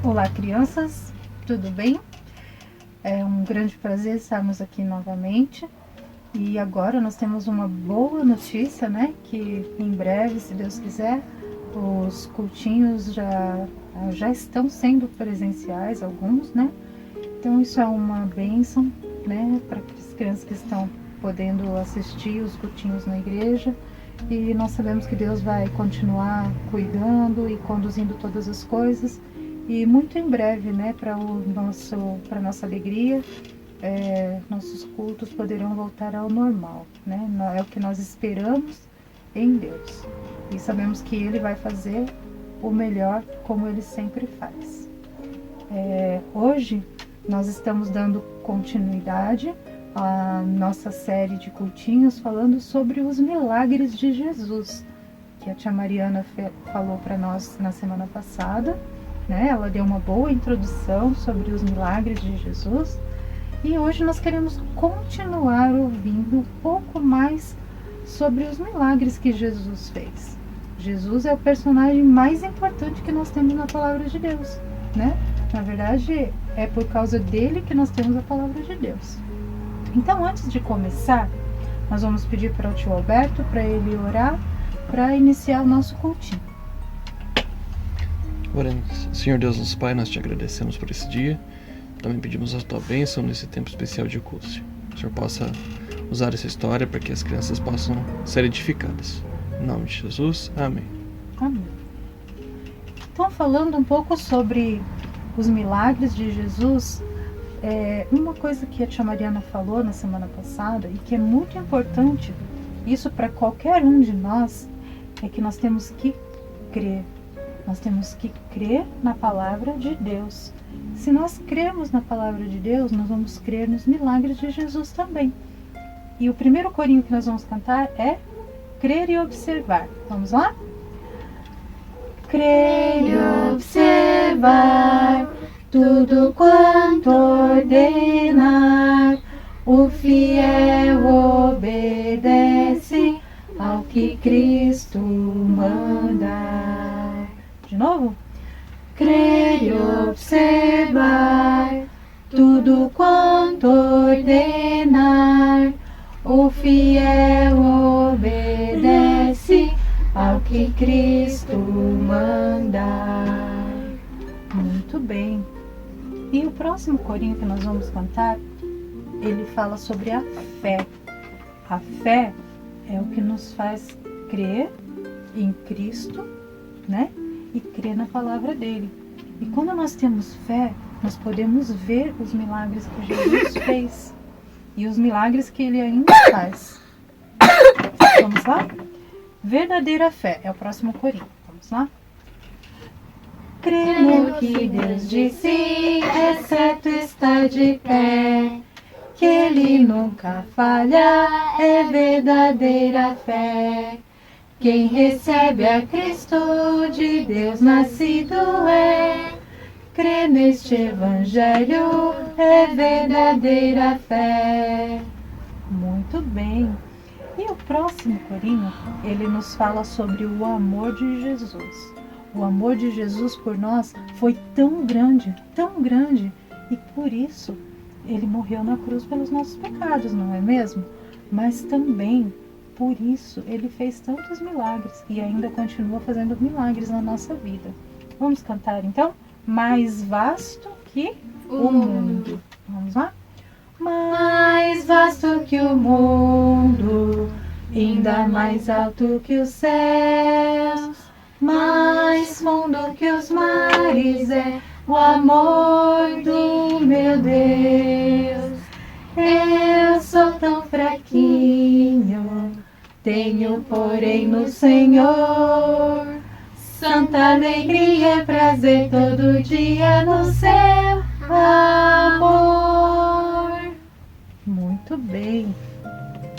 Olá, crianças, tudo bem? É um grande prazer estarmos aqui novamente. E agora nós temos uma boa notícia, né? Que em breve, se Deus quiser, os cultinhos já estão sendo presenciais, alguns, né? Então isso é uma bênção, né? Para as crianças que estão podendo assistir os cultinhos na igreja. E nós sabemos que Deus vai continuar cuidando e conduzindo todas as coisas. E muito em breve, né, para nossa alegria, nossos cultos poderão voltar ao normal, né? É o que nós esperamos em Deus. E sabemos que Ele vai fazer o melhor como Ele sempre faz. Hoje nós estamos dando continuidade à nossa série de cultinhos falando sobre os milagres de Jesus, que a tia Mariana falou para nós na semana passada. Ela deu uma boa introdução sobre os milagres de Jesus e hoje nós queremos continuar ouvindo um pouco mais sobre os milagres que Jesus fez. Jesus é o personagem mais importante que nós temos na palavra de Deus, né? Na verdade, é por causa dele que nós temos a palavra de Deus. Então, antes de começar, nós vamos pedir para o tio Alberto para ele orar para iniciar o nosso cultinho. Oremos. Senhor Deus nosso Pai, nós te agradecemos por esse dia. Também pedimos a tua bênção nesse tempo especial de culto. Que o Senhor possa usar essa história para que as crianças possam ser edificadas. Em nome de Jesus, amém. Amém. Então, falando um pouco sobre os milagres de Jesus, uma coisa que a tia Mariana falou na semana passada e que é muito importante, isso para qualquer um de nós, é que nós temos que crer. Nós temos que crer na palavra de Deus. Se nós cremos na palavra de Deus, nós vamos crer nos milagres de Jesus também. E o primeiro corinho que nós vamos cantar é Crer e Observar. Vamos lá? Crer e observar tudo quanto ordenar, o fiel obedece ao que Cristo manda. De novo? Crer e observar tudo quanto ordenar, o fiel obedece ao que Cristo manda. Muito bem. E o próximo corinho que nós vamos cantar, ele fala sobre a fé. A fé é o que nos faz crer em Cristo, né? E crer na palavra dele. E quando nós temos fé, nós podemos ver os milagres que Jesus fez e os milagres que ele ainda faz. Vamos lá? Verdadeira fé é o próximo corinho. Vamos lá? Crer no que Deus disse, é certo estar de pé, que ele nunca falha, é verdadeira fé. Quem recebe a Cristo de Deus nascido é, crer neste Evangelho é verdadeira fé. Muito bem. E o próximo corinho, ele nos fala sobre o amor de Jesus. O amor de Jesus por nós foi tão grande, e por isso ele morreu na cruz pelos nossos pecados, não é mesmo? Mas também por isso ele fez tantos milagres e ainda continua fazendo milagres na nossa vida. Vamos cantar então? Mais vasto que o mundo. Vamos lá? Mais vasto que o mundo, ainda mais alto que os céus, mais fundo que os mares é o amor do meu Deus. Eu sou tão fraquinho, tenho porém no Senhor santa alegria e prazer todo dia no seu amor. Muito bem.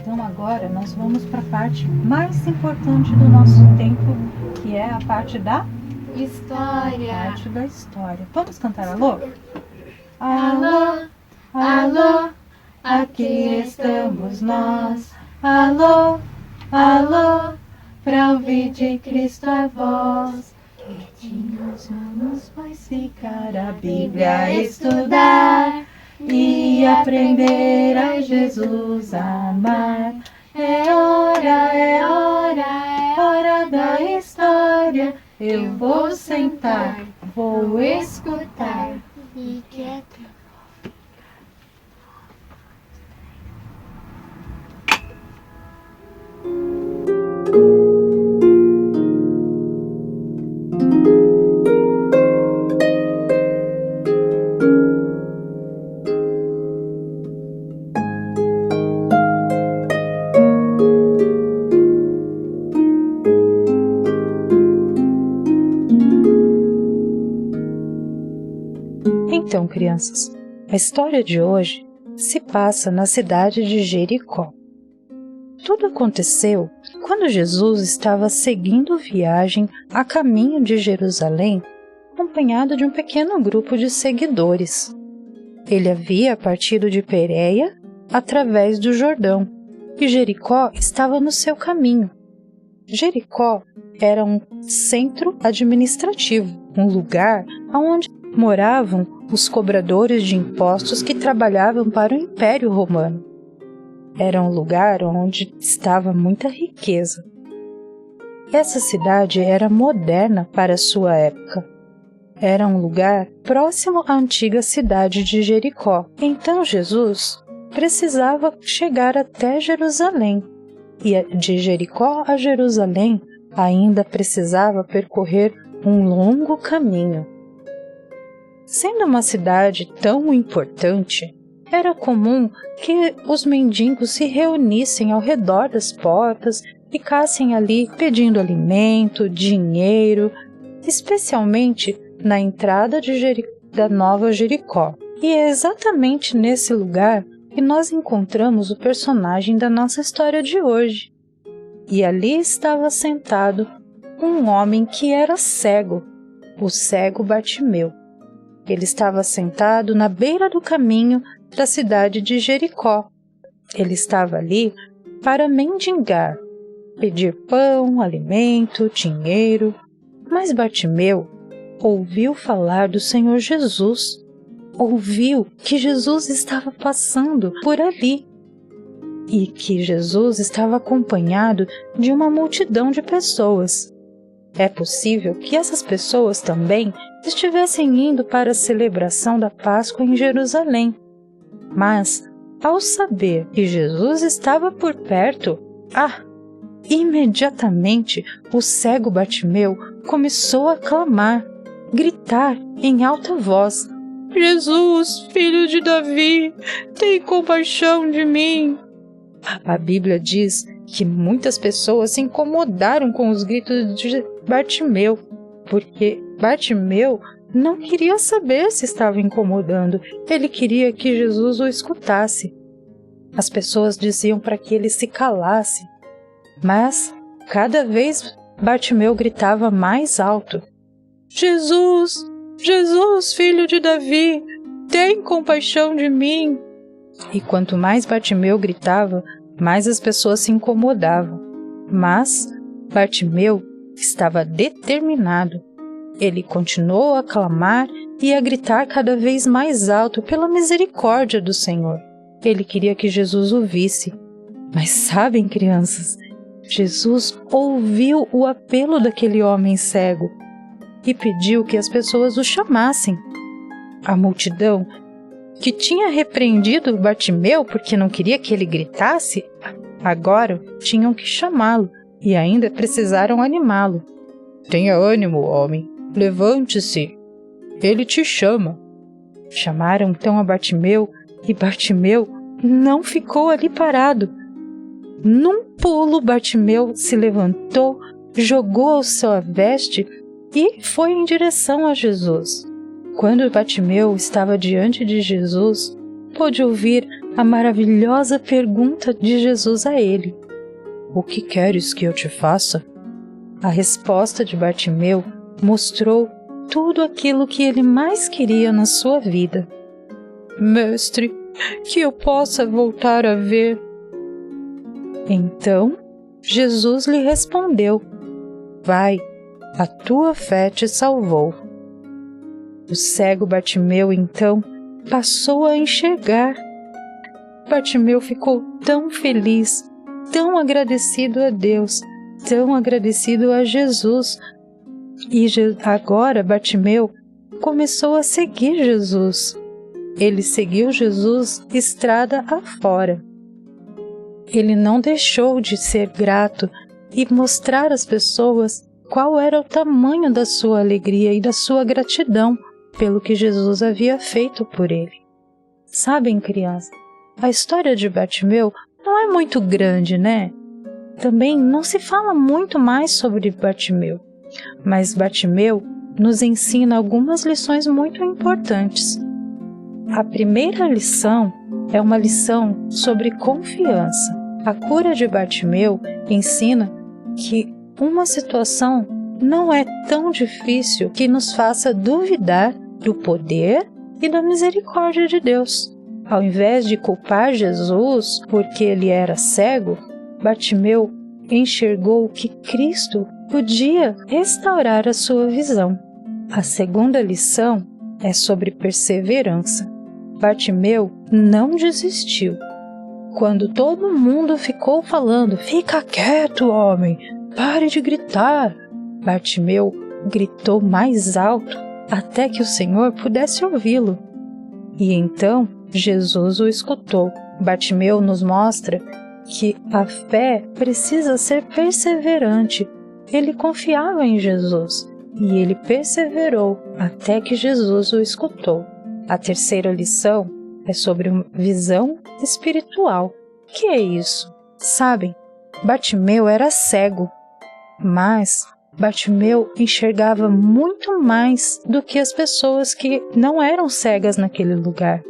Então agora nós vamos para a parte mais importante do nosso tempo, que é a parte da História. A parte da história. Vamos cantar alô? Alô, alô, aqui estamos nós. Alô, alô, pra ouvir de Cristo a voz. Vamos mais ficar a Bíblia estudar e aprender a Jesus amar. É hora da história. Eu vou sentar, vou escutar. E quieto. Então, crianças, a história de hoje se passa na cidade de Jericó. Tudo aconteceu quando Jesus estava seguindo viagem a caminho de Jerusalém, acompanhado de um pequeno grupo de seguidores. Ele havia partido de Pérea através do Jordão, e Jericó estava no seu caminho. Jericó era um centro administrativo, um lugar onde moravam os cobradores de impostos que trabalhavam para o Império Romano. Era um lugar onde estava muita riqueza. Essa cidade era moderna para sua época. Era um lugar próximo à antiga cidade de Jericó. Então Jesus precisava chegar até Jerusalém. E de Jericó a Jerusalém ainda precisava percorrer um longo caminho. Sendo uma cidade tão importante, era comum que os mendigos se reunissem ao redor das portas, ficassem ali pedindo alimento, dinheiro, especialmente na entrada da Nova Jericó. E é exatamente nesse lugar que nós encontramos o personagem da nossa história de hoje. E ali estava sentado um homem que era cego, o cego Bartimeu. Ele estava sentado na beira do caminho da cidade de Jericó. Ele estava ali para mendigar, pedir pão, alimento, dinheiro. Mas Bartimeu ouviu falar do Senhor Jesus. Ouviu que Jesus estava passando por ali e que Jesus estava acompanhado de uma multidão de pessoas. É possível que essas pessoas também estivessem indo para a celebração da Páscoa em Jerusalém. Mas, ao saber que Jesus estava por perto, imediatamente o cego Bartimeu começou a clamar, gritar em alta voz: Jesus, filho de Davi, tem compaixão de mim. A Bíblia diz que muitas pessoas se incomodaram com os gritos de Bartimeu, porque Bartimeu não queria saber se estava incomodando, ele queria que Jesus o escutasse. As pessoas diziam para que ele se calasse, mas cada vez Bartimeu gritava mais alto: Jesus, Jesus, filho de Davi, tem compaixão de mim. E quanto mais Bartimeu gritava, mais as pessoas se incomodavam. Mas Bartimeu estava determinado. Ele continuou a clamar e a gritar cada vez mais alto pela misericórdia do Senhor. Ele queria que Jesus o visse. Mas sabem, crianças, Jesus ouviu o apelo daquele homem cego e pediu que as pessoas o chamassem. A multidão, que tinha repreendido Bartimeu porque não queria que ele gritasse, agora tinham que chamá-lo e ainda precisaram animá-lo. Tenha ânimo, homem, levante-se, ele te chama. Chamaram então a Bartimeu e Bartimeu não ficou ali parado. Num pulo, Bartimeu se levantou, jogou a sua veste e foi em direção a Jesus. Quando Bartimeu estava diante de Jesus, pôde ouvir a maravilhosa pergunta de Jesus a ele: O que queres que eu te faça? A resposta de Bartimeu mostrou tudo aquilo que ele mais queria na sua vida. Mestre, que eu possa voltar a ver. Então, Jesus lhe respondeu: Vai, a tua fé te salvou. O cego Bartimeu, então, passou a enxergar. Bartimeu ficou tão feliz, tão agradecido a Deus, tão agradecido a Jesus. E agora Bartimeu começou a seguir Jesus. Ele seguiu Jesus estrada afora. Ele não deixou de ser grato e mostrar às pessoas qual era o tamanho da sua alegria e da sua gratidão pelo que Jesus havia feito por ele. Sabem, crianças, a história de Bartimeu não é muito grande, né? Também não se fala muito mais sobre Bartimeu, mas Bartimeu nos ensina algumas lições muito importantes. A primeira lição é uma lição sobre confiança. A cura de Bartimeu ensina que uma situação não é tão difícil que nos faça duvidar do poder e da misericórdia de Deus. Ao invés de culpar Jesus porque ele era cego, Bartimeu enxergou que Cristo podia restaurar a sua visão. A segunda lição é sobre perseverança. Bartimeu não desistiu. Quando todo mundo ficou falando, "Fica quieto, homem, pare de gritar", Bartimeu gritou mais alto até que o Senhor pudesse ouvi-lo. E então Jesus o escutou. Bartimeu nos mostra que a fé precisa ser perseverante. Ele confiava em Jesus e ele perseverou até que Jesus o escutou. A terceira lição é sobre visão espiritual. O que é isso? Sabem, Bartimeu era cego, mas Bartimeu enxergava muito mais do que as pessoas que não eram cegas naquele lugar.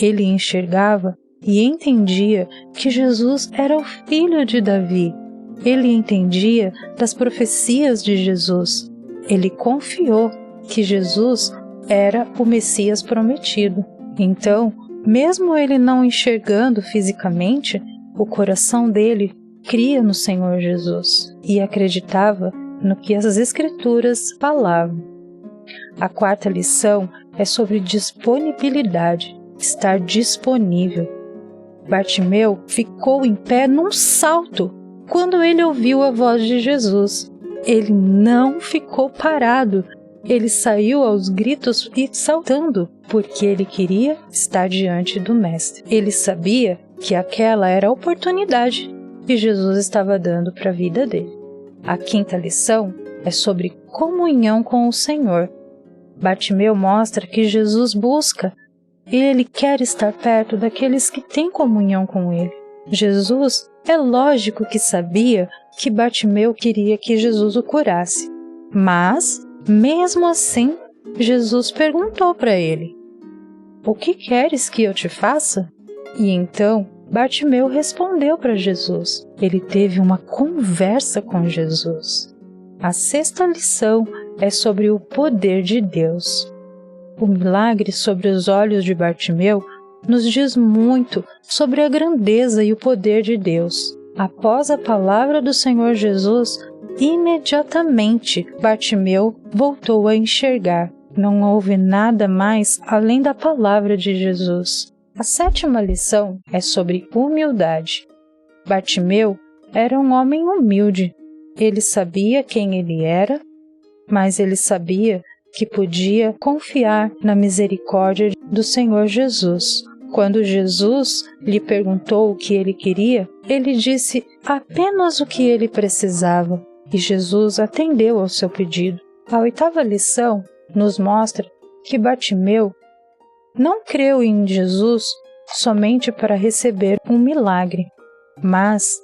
Ele enxergava e entendia que Jesus era o filho de Davi. Ele entendia das profecias de Jesus. Ele confiou que Jesus era o Messias prometido. Então, mesmo ele não enxergando fisicamente, o coração dele cria no Senhor Jesus e acreditava no que as Escrituras falavam. A quarta lição é sobre disponibilidade, estar disponível. Bartimeu ficou em pé num salto quando ele ouviu a voz de Jesus. Ele não ficou parado. Ele saiu aos gritos e saltando, porque ele queria estar diante do Mestre. Ele sabia que aquela era a oportunidade que Jesus estava dando para a vida dele. A quinta lição é sobre comunhão com o Senhor. Bartimeu mostra que Jesus busca e ele quer estar perto daqueles que têm comunhão com ele. Jesus, é lógico que sabia que Bartimeu queria que Jesus o curasse, mas mesmo assim, Jesus perguntou para ele: "O que queres que eu te faça?" E então, Bartimeu respondeu para Jesus. Ele teve uma conversa com Jesus. A sexta lição é sobre o poder de Deus. O milagre sobre os olhos de Bartimeu nos diz muito sobre a grandeza e o poder de Deus. Após a palavra do Senhor Jesus, imediatamente Bartimeu voltou a enxergar. Não houve nada mais além da palavra de Jesus. A sétima lição é sobre humildade. Bartimeu era um homem humilde. Ele sabia quem ele era, mas ele sabia que podia confiar na misericórdia do Senhor Jesus. Quando Jesus lhe perguntou o que ele queria, ele disse apenas o que ele precisava. E Jesus atendeu ao seu pedido. A oitava lição nos mostra que Bartimeu não creu em Jesus somente para receber um milagre, mas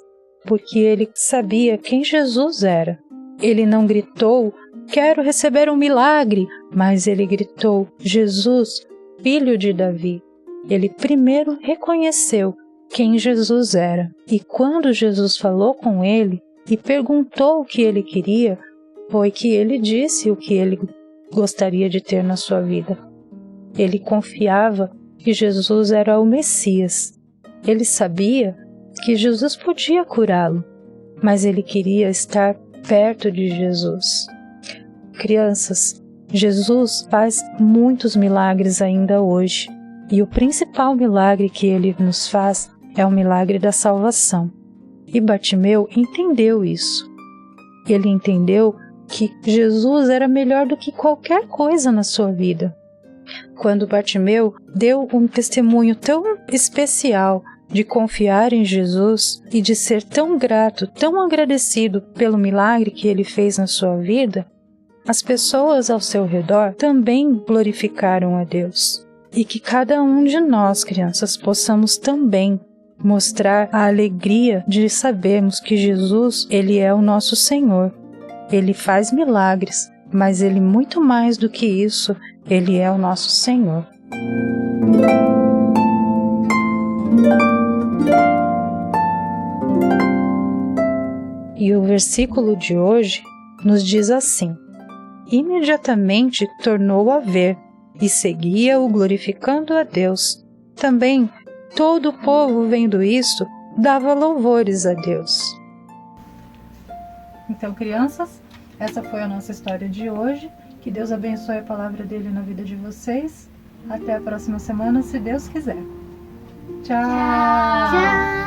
porque ele sabia quem Jesus era. Ele não gritou, "Quero receber um milagre", mas ele gritou, "Jesus, filho de Davi". Ele primeiro reconheceu quem Jesus era. E quando Jesus falou com ele e perguntou o que ele queria, foi que ele disse o que ele gostaria de ter na sua vida. Ele confiava que Jesus era o Messias. Ele sabia que Jesus podia curá-lo, mas ele queria estar perto de Jesus. Crianças, Jesus faz muitos milagres ainda hoje, e o principal milagre que ele nos faz é o milagre da salvação. E Bartimeu entendeu isso. Ele entendeu que Jesus era melhor do que qualquer coisa na sua vida. Quando Bartimeu deu um testemunho tão especial de confiar em Jesus e de ser tão grato, tão agradecido pelo milagre que ele fez na sua vida, as pessoas ao seu redor também glorificaram a Deus. E que cada um de nós, crianças, possamos também mostrar a alegria de sabermos que Jesus, ele é o nosso Senhor. Ele faz milagres, mas ele muito mais do que isso, ele é o nosso Senhor. E o versículo de hoje nos diz assim: imediatamente tornou a ver e seguia-o glorificando a Deus. Também todo o povo, vendo isto, dava louvores a Deus. Então, crianças, essa foi a nossa história de hoje. Que Deus abençoe a palavra dele na vida de vocês. Até a próxima semana, se Deus quiser. Tchau! Tchau!